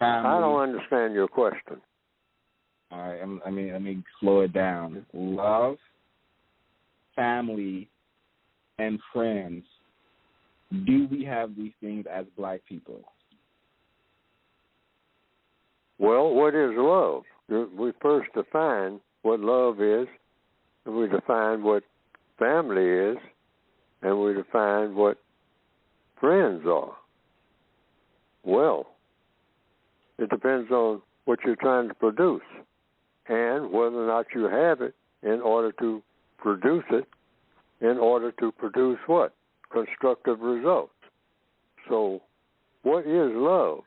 family. I don't understand your question. All right, let me slow it down. Love, family, and friends. Do we have these things as black people? Well, what is love? We first define what love is, and we define what family is, and we define what friends are. Well, it depends on what you're trying to produce and whether or not you have it in order to produce it, in order to produce what? Constructive results. So what is love?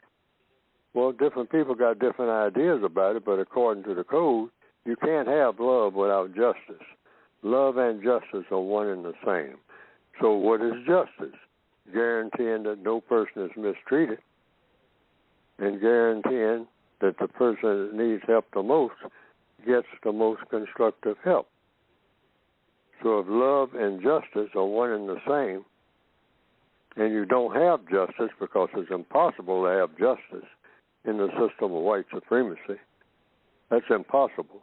Well, different people got different ideas about it, but according to the code, you can't have love without justice. Love and justice are one and the same. So what is justice? Guaranteeing that no person is mistreated and guaranteeing that the person that needs help the most gets the most constructive help. So if love and justice are one and the same, and you don't have justice because it's impossible to have justice in the system of white supremacy, that's impossible.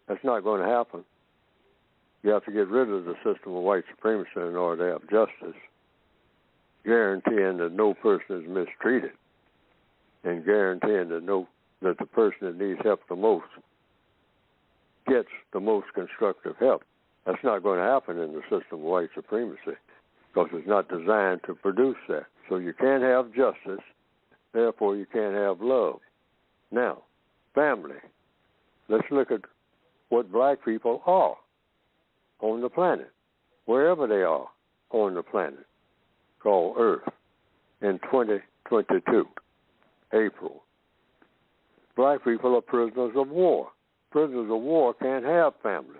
That's not going to happen. You have to get rid of the system of white supremacy in order to have justice, guaranteeing that no person is mistreated and guaranteeing that the person that needs help the most gets the most constructive help. That's not going to happen in the system of white supremacy because it's not designed to produce that. So you can't have justice, therefore you can't have love. Now, family. Let's look at what black people are on the planet, wherever they are on the planet, called Earth, in 2022, April. Black people are prisoners of war. Prisoners of war can't have families.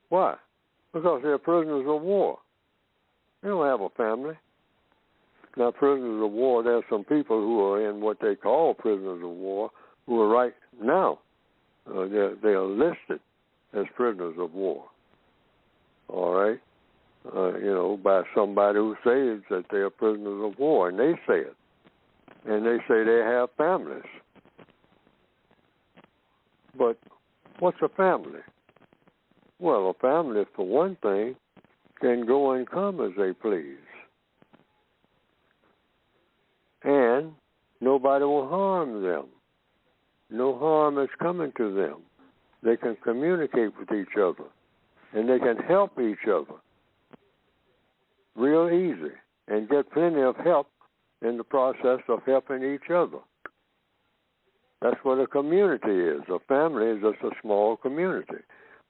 Why? Because they're prisoners of war. They don't have a family. Now, prisoners of war, there are some people who are in what they call prisoners of war who are right now. They are listed as prisoners of war. All right? By somebody who says that they are prisoners of war, and they say it. And they say they have families. But what's a family? Well, a family, for one thing, can go and come as they please. And nobody will harm them. No harm is coming to them. They can communicate with each other, and they can help each other real easy and get plenty of help in the process of helping each other. That's what a community is. A family is just a small community.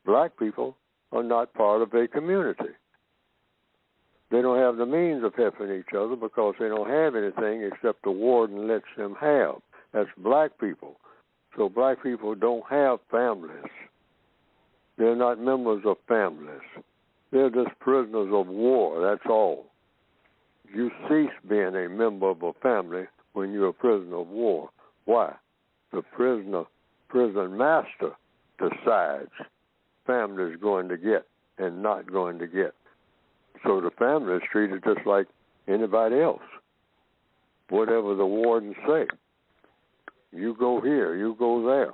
Black people are not part of a community. They don't have the means of helping each other because they don't have anything except the warden lets them have. That's black people. So black people don't have families. They're not members of families. They're just prisoners of war, that's all. You cease being a member of a family when you're a prisoner of war. Why? The prison master decides family is going to get and not going to get. So the family is treated just like anybody else. Whatever the wardens say. You go here, you go there.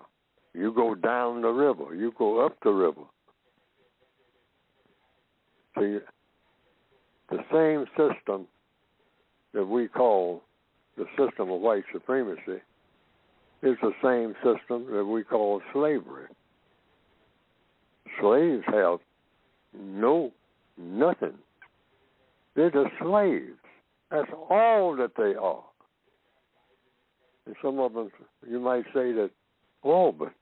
You go down the river, you go up the river. See, the same system that we call the system of white supremacy is the same system that we call slavery. Slaves have nothing. They're just slaves. That's all that they are. And some of them, you might say that, oh, but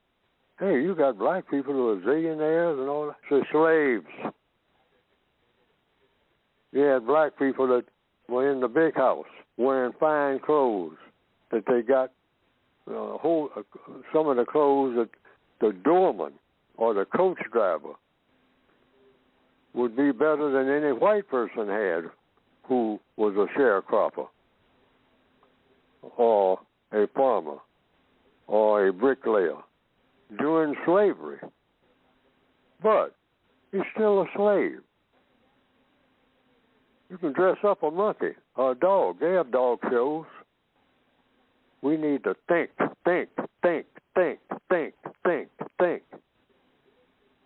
hey, you got black people who are zillionaires and all that. They're slaves. You had black people that were in the big house wearing fine clothes, that they got some of the clothes that the doorman or the coach driver would be better than any white person had who was a sharecropper or a farmer or a bricklayer during slavery. But he's still a slave. You can dress up a monkey or a dog. They have dog shows. We need to think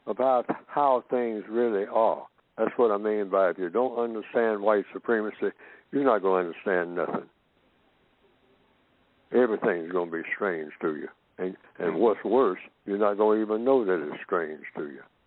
about how things really are. That's what I mean by if you don't understand white supremacy, you're not going to understand nothing. Everything's going to be strange to you. And what's worse, you're not going to even know that it's strange to you.